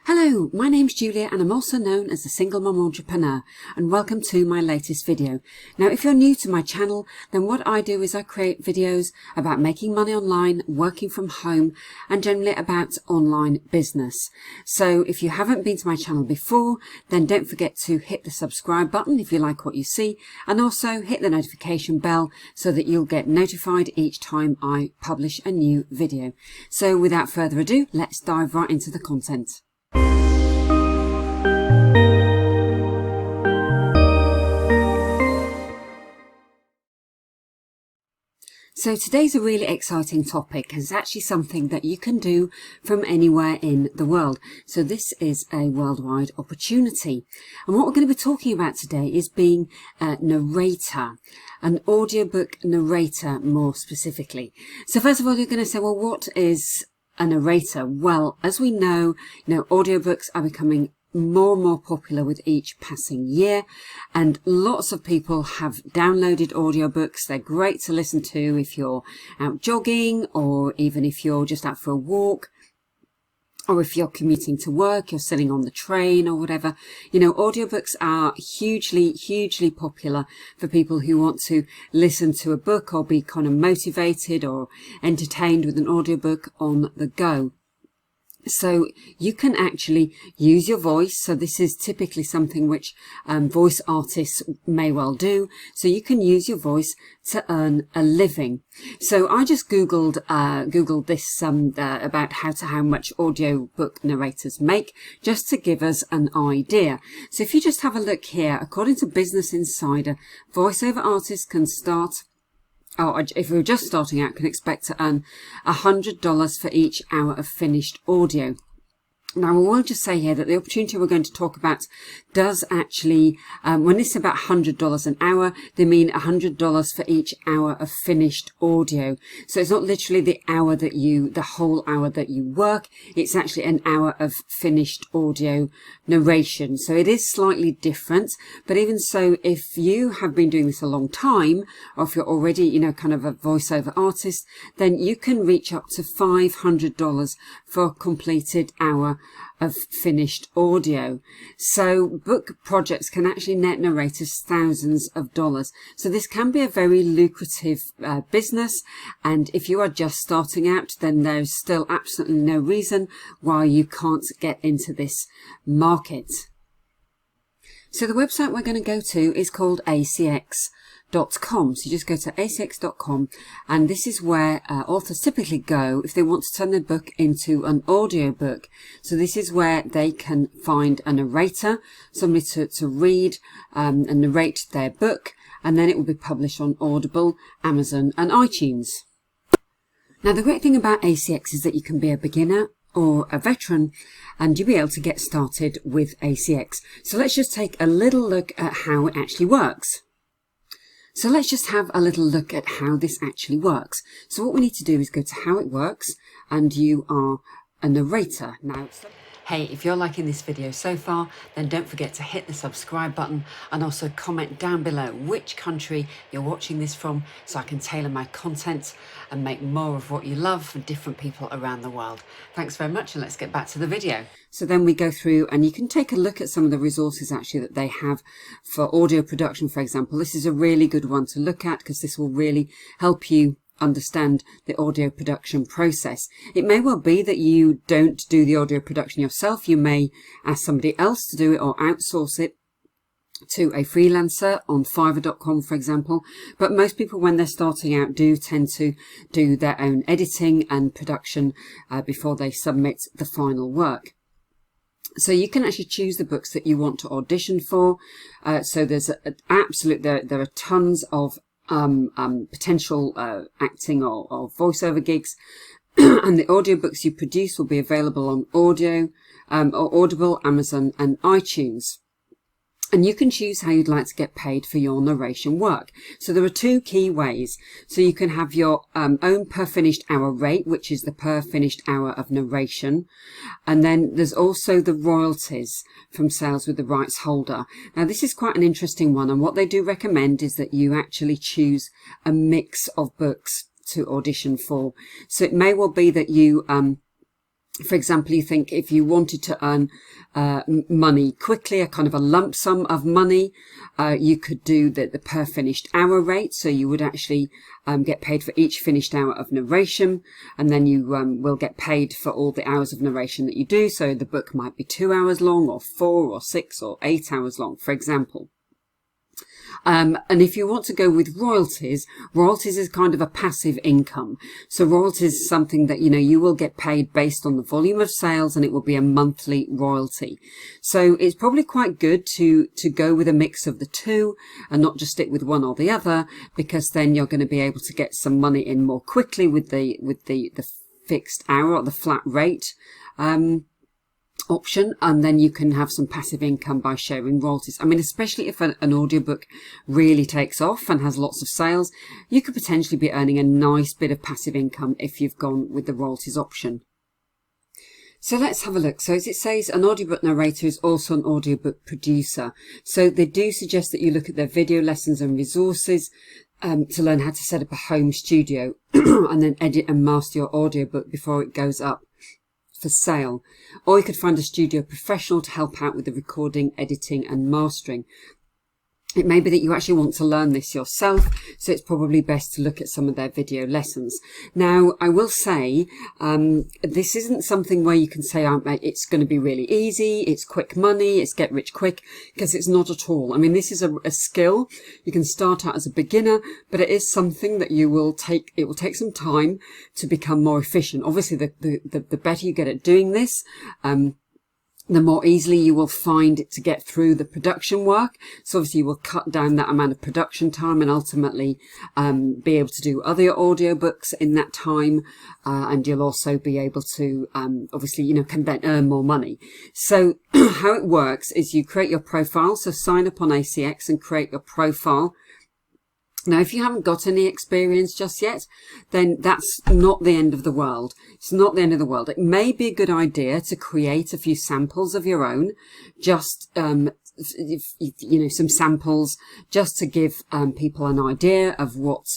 Hello, my name's Julia and I'm also known as the Single Mom Entrepreneur, and welcome to my latest video. Now if you're new to my channel, then what I do is I create videos about making money online, working from home, and generally about online business. So if you haven't been to my channel before, then don't forget to hit the subscribe button if you like what you see, and also hit the notification bell so that you'll get notified each time I publish a new video. So without further ado, let's dive right into the content. So today's a really exciting topic, and it's actually something that you can do from anywhere in the world. So this is a worldwide opportunity. And what we're going to be talking about today is being a narrator, an audiobook narrator more specifically. So first of all, you're going to say, well, what is a narrator? Well, as we know, audiobooks are becoming more and more popular with each passing year, and lots of people have downloaded audiobooks. They're great to listen to if you're out jogging, or even if you're just out for a walk, or if you're commuting to work, you're sitting on the train or whatever. Audiobooks are hugely popular for people who want to listen to a book or be kind of motivated or entertained with an audiobook on the go. So you can actually use your voice. So this is typically something which voice artists may well do. So you can use your voice to earn a living. So I just googled this about how much audiobook narrators make, just to give us an idea. So if you just have a look here, according to Business Insider, voiceover artists can start, if we're just starting out, can expect to earn $100 for each hour of finished audio. Now, I will just say here that the opportunity we're going to talk about does actually, when it's about $100 an hour, they mean $100 for each hour of finished audio. So it's not literally the whole hour that you work. It's actually an hour of finished audio narration. So it is slightly different. But even so, if you have been doing this a long time, or if you're already, kind of a voiceover artist, then you can reach up to $500 for a completed hour of finished audio. So book projects can actually net narrators thousands of dollars. So this can be a very lucrative business. And if you are just starting out, then there's still absolutely no reason why you can't get into this market. So the website we're going to go to is called ACX.com. So you just go to acx.com, and this is where authors typically go if they want to turn their book into an audiobook. So this is where they can find a narrator, somebody to read and narrate their book, and then it will be published on Audible, Amazon and iTunes. Now the great thing about ACX is that you can be a beginner or a veteran, and you'll be able to get started with ACX. So let's just take a little look at how it actually works. So let's just have a little look at how this actually works. So what we need to do is go to how it works, and you are a narrator. Now, hey, if you're liking this video so far, then don't forget to hit the subscribe button, and also comment down below which country you're watching this from, so I can tailor my content and make more of what you love for different people around the world. Thanks very much, and let's get back to the video. So then we go through, and you can take a look at some of the resources actually that they have for audio production, for example. This is a really good one to look at, because this will really help you understand the audio production process. It may well be that you don't do the audio production yourself. You may ask somebody else to do it or outsource it to a freelancer on Fiverr.com, for example. But most people, when they're starting out, do tend to do their own editing and production before they submit the final work. So you can actually choose the books that you want to audition for. So there's there are tons of potential acting or voiceover gigs, and the audiobooks you produce will be available on or Audible, Amazon and iTunes. And you can choose how you'd like to get paid for your narration work. So there are two key ways. So you can have your own per finished hour rate, which is the per finished hour of narration. And then there's also the royalties from sales with the rights holder. Now this is quite an interesting one, and what they do recommend is that you actually choose a mix of books to audition for. So it may well be that you For example, you think if you wanted to earn money quickly, a kind of a lump sum of money, you could do the per finished hour rate. So you would actually get paid for each finished hour of narration, and then you will get paid for all the hours of narration that you do. So the book might be 2 hours long, or 4 or 6 or 8 hours long, for example. And if you want to go with royalties, royalties is kind of a passive income. So royalties is something that, you will get paid based on the volume of sales, and it will be a monthly royalty. So it's probably quite good to go with a mix of the two and not just stick with one or the other, because then you're going to be able to get some money in more quickly with the fixed hour or the flat rate option, and then you can have some passive income by sharing royalties. I mean, especially if an audiobook really takes off and has lots of sales, you could potentially be earning a nice bit of passive income if you've gone with the royalties option. So let's have a look. So as it says, an audiobook narrator is also an audiobook producer. So they do suggest that you look at their video lessons and resources to learn how to set up a home studio and then edit and master your audiobook before it goes up for sale. Or you could find a studio professional to help out with the recording, editing and mastering. It may be that you actually want to learn this yourself, so it's probably best to look at some of their video lessons. Now, I will say, this isn't something where you can say, it's going to be really easy, it's quick money, it's get rich quick, because it's not at all. I mean, this is a skill. You can start out as a beginner, but it is something that it will take some time to become more efficient. Obviously, the better you get at doing this, the more easily you will find it to get through the production work. So obviously you will cut down that amount of production time and ultimately be able to do other audiobooks in that time. And you'll also be able to, obviously, can then earn more money. So how it works is you create your profile. So sign up on ACX and create your profile. Now, if you haven't got any experience just yet, then that's not the end of the world. It's not the end of the world. It may be a good idea to create a few samples of your own, just, some samples just to give people an idea of what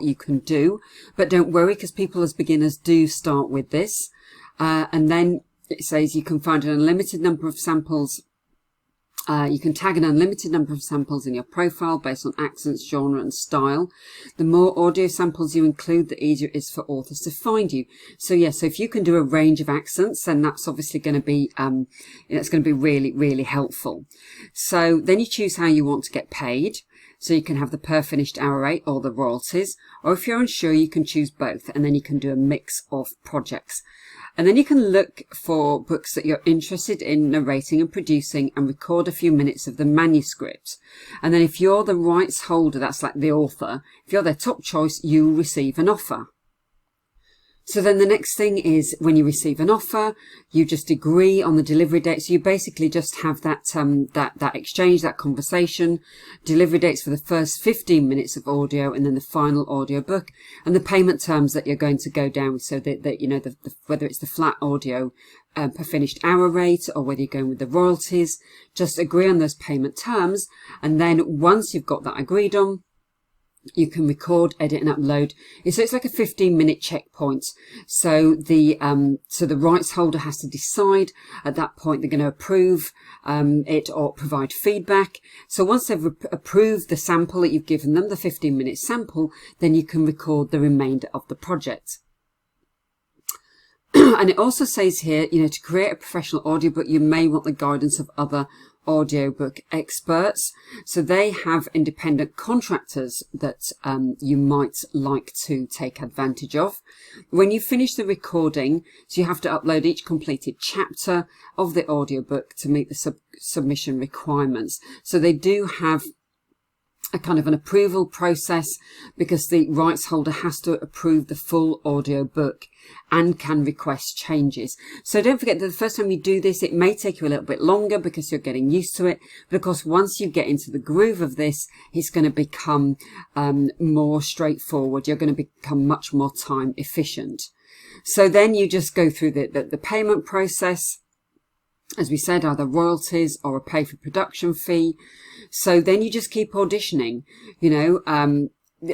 you can do. But don't worry, because people as beginners do start with this. And then it says you can find an unlimited number of samples. You can tag an unlimited number of samples in your profile based on accents, genre and style. The more audio samples you include, the easier it is for authors to find you. So so if you can do a range of accents, then that's obviously going to be, it's going to be really, really helpful. So then you choose how you want to get paid. So you can have the per finished hour rate or the royalties, or if you're unsure, you can choose both, and then you can do a mix of projects. And then you can look for books that you're interested in narrating and producing and record a few minutes of the manuscript. And then if you're the rights holder, that's like the author, if you're their top choice, you will receive an offer. So then the next thing is when you receive an offer, you just agree on the delivery date. So you basically just have that exchange, that conversation, delivery dates for the first 15 minutes of audio and then the final audio book, and the payment terms that you're going to go down with. So that whether it's the flat audio per finished hour rate or whether you're going with the royalties, just agree on those payment terms. And then once you've got that agreed on, you can record, edit and upload. So it's like a 15-minute checkpoint. So the rights holder has to decide at that point they're going to approve it or provide feedback. So once they've approved the sample that you've given them, the 15-minute sample, then you can record the remainder of the project. And it also says here, to create a professional audiobook, you may want the guidance of other audiobook experts. So they have independent contractors that you might like to take advantage of. When you finish the recording, so you have to upload each completed chapter of the audiobook to meet the submission requirements. So they do have a kind of an approval process because the rights holder has to approve the full audio book and can request changes. So don't forget that the first time you do this, it may take you a little bit longer because you're getting used to it. But of course, once you get into the groove of this, it's going to become more straightforward. You're going to become much more time efficient. So then you just go through the payment process. As we said, either royalties or a pay for production fee. So then you just keep auditioning,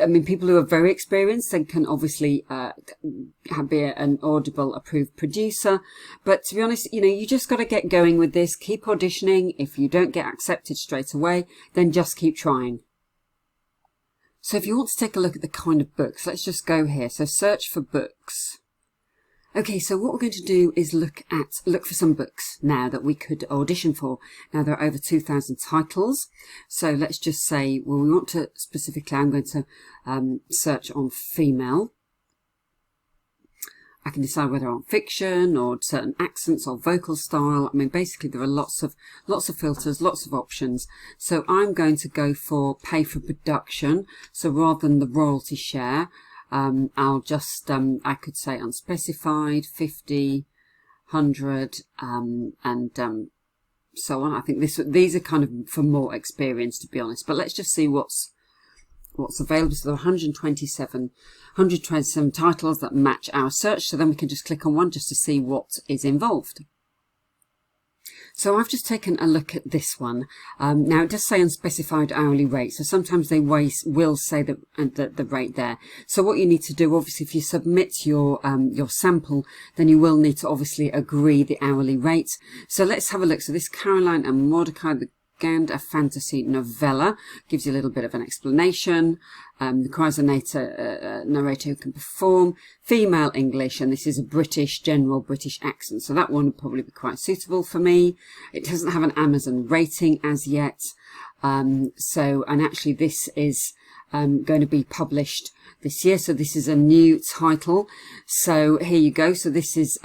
I mean, people who are very experienced, they can obviously be an Audible approved producer. But to be honest, you just got to get going with this. Keep auditioning. If you don't get accepted straight away, then just keep trying. So if you want to take a look at the kind of books, let's just go here. So search for books. Okay, so what we're going to do is look for some books now that we could audition for. Now there are over 2,000 titles. So let's just say, well, we want to specifically, I'm going to search on female. I can decide whether I want fiction or certain accents or vocal style. I mean, basically there are lots of filters, lots of options. So I'm going to go for pay for production. So rather than the royalty share, I'll just, I could say unspecified, 50, 100, and so on. I think these are kind of for more experience, to be honest. But let's just see what's available. So there are 127 titles that match our search. So then we can just click on one just to see what is involved. So I've just taken a look at this one. Now it does say unspecified hourly rate. So sometimes they will say the rate there. So what you need to do, obviously, if you submit your sample, then you will need to obviously agree the hourly rate. So let's have a look. So this Caroline and Mordecai, the Gand, a fantasy novella, gives you a little bit of an explanation. Requires a narrator who can perform, female English, and this is a general British accent. So that one would probably be quite suitable for me. It doesn't have an Amazon rating as yet. And actually this is going to be published this year. So this is a new title. So here you go. So this is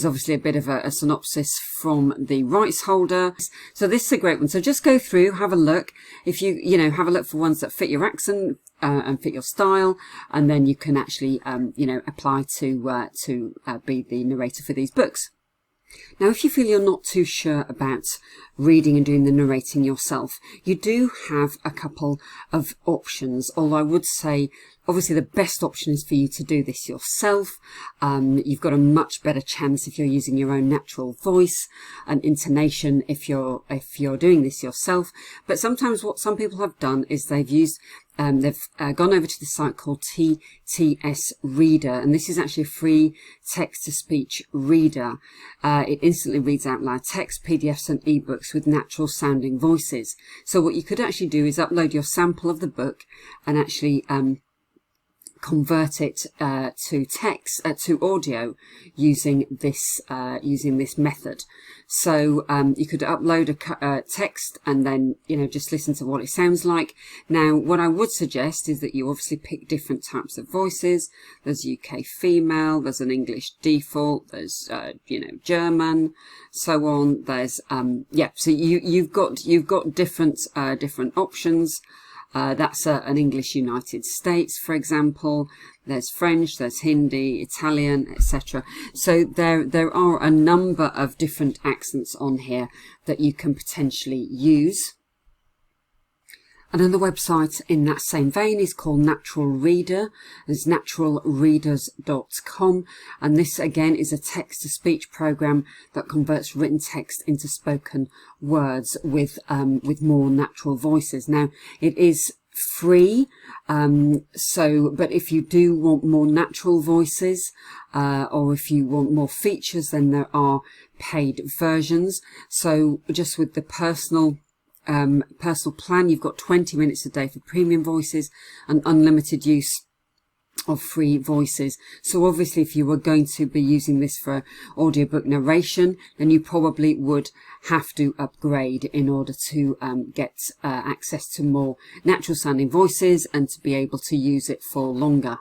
obviously a bit of a synopsis from the rights holder. So this is a great one. So just go through, have a look. If you have a look for ones that fit your accent and fit your style, and then you can actually, apply to be the narrator for these books. Now, if you feel you're not too sure about reading and doing the narrating yourself, you do have a couple of options, although I would say obviously the best option is for you to do this yourself. You've got a much better chance if you're using your own natural voice and intonation if you're doing this yourself. But sometimes what some people have done is they've gone over to the site called TTS Reader, and this is actually a free text-to-speech reader. It instantly reads out loud text, PDFs and ebooks with natural sounding voices. So what you could actually do is upload your sample of the book and actually convert it to text, to audio using this method. So you could upload a text and then just listen to what it sounds like. Now what I would suggest is that you obviously pick different types of voices. There's UK female, there's an English default, there's German, so on. There's so you've got different options. That's an English United States, for example. There's French, there's Hindi, Italian, etc. So there are a number of different accents on here that you can potentially use. Another website in that same vein is called Natural Reader. It's naturalreaders.com, and this again is a text-to-speech program that converts written text into spoken words with more natural voices. Now it is free, but if you do want more natural voices or if you want more features, then there are paid versions. So just with the personal plan, you've got 20 minutes a day for premium voices and unlimited use of free voices. So obviously if you were going to be using this for audiobook narration, then you probably would have to upgrade in order to get access to more natural sounding voices and to be able to use it for longer.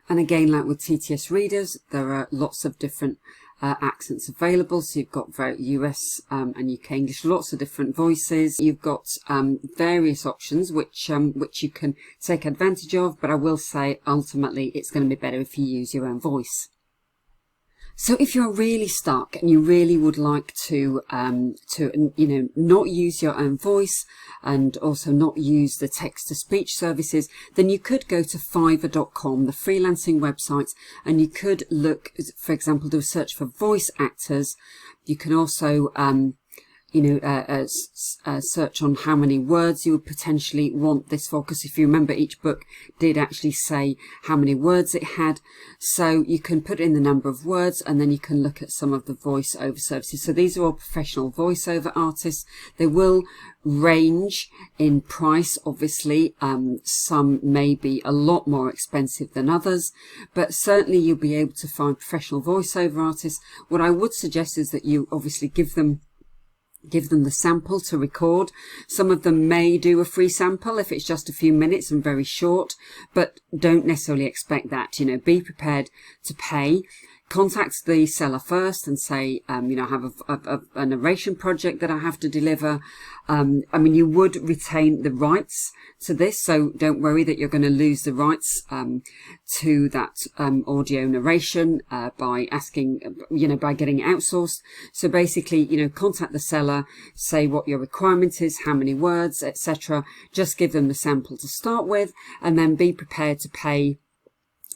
And again, like with TTS Readers, there are lots of different accents available. So you've got US and UK English, lots of different voices. You've got various options which you can take advantage of, but I will say ultimately it's going to be better if you use your own voice. So if you're really stuck and you really would like to not use your own voice and also not use the text-to-speech services, then you could go to Fiverr.com, the freelancing website, and you could look, for example, do a search for voice actors. You can also search on how many words you would potentially want this for, because if you remember, each book did actually say how many words it had. So you can put in the number of words, and then you can look at some of the voiceover services. So these are all professional voiceover artists. They will range in price, obviously. Some may be a lot more expensive than others, but certainly you'll be able to find professional voiceover artists. What I would suggest is that you obviously give them the sample to record. Some of them may do a free sample if it's just a few minutes and very short, but don't necessarily expect that. Be prepared to pay. Contact the seller first and say, I have a narration project that I have to deliver. You would retain the rights to this, so don't worry that you're going to lose the rights to that audio narration by asking, by getting it outsourced. So basically, contact the seller, say what your requirement is, how many words, etc. Just give them the sample to start with, and then be prepared to pay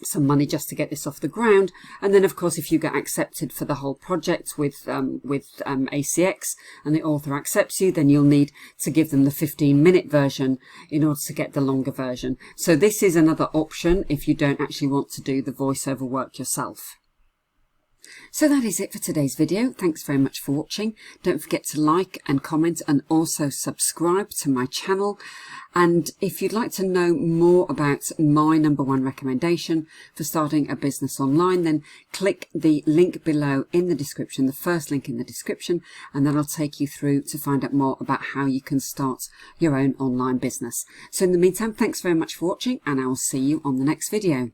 some money just to get this off the ground. And then of course, if you get accepted for the whole project with ACX and the author accepts you, then you'll need to give them the 15-minute version in order to get the longer version. So this is another option if you don't actually want to do the voiceover work yourself. So that is it for today's video. Thanks very much for watching. Don't forget to like and comment, and also subscribe to my channel. And if you'd like to know more about my #1 recommendation for starting a business online, then click the link below in the description, the first link in the description, and that'll take you through to find out more about how you can start your own online business. So in the meantime, thanks very much for watching, and I will see you on the next video.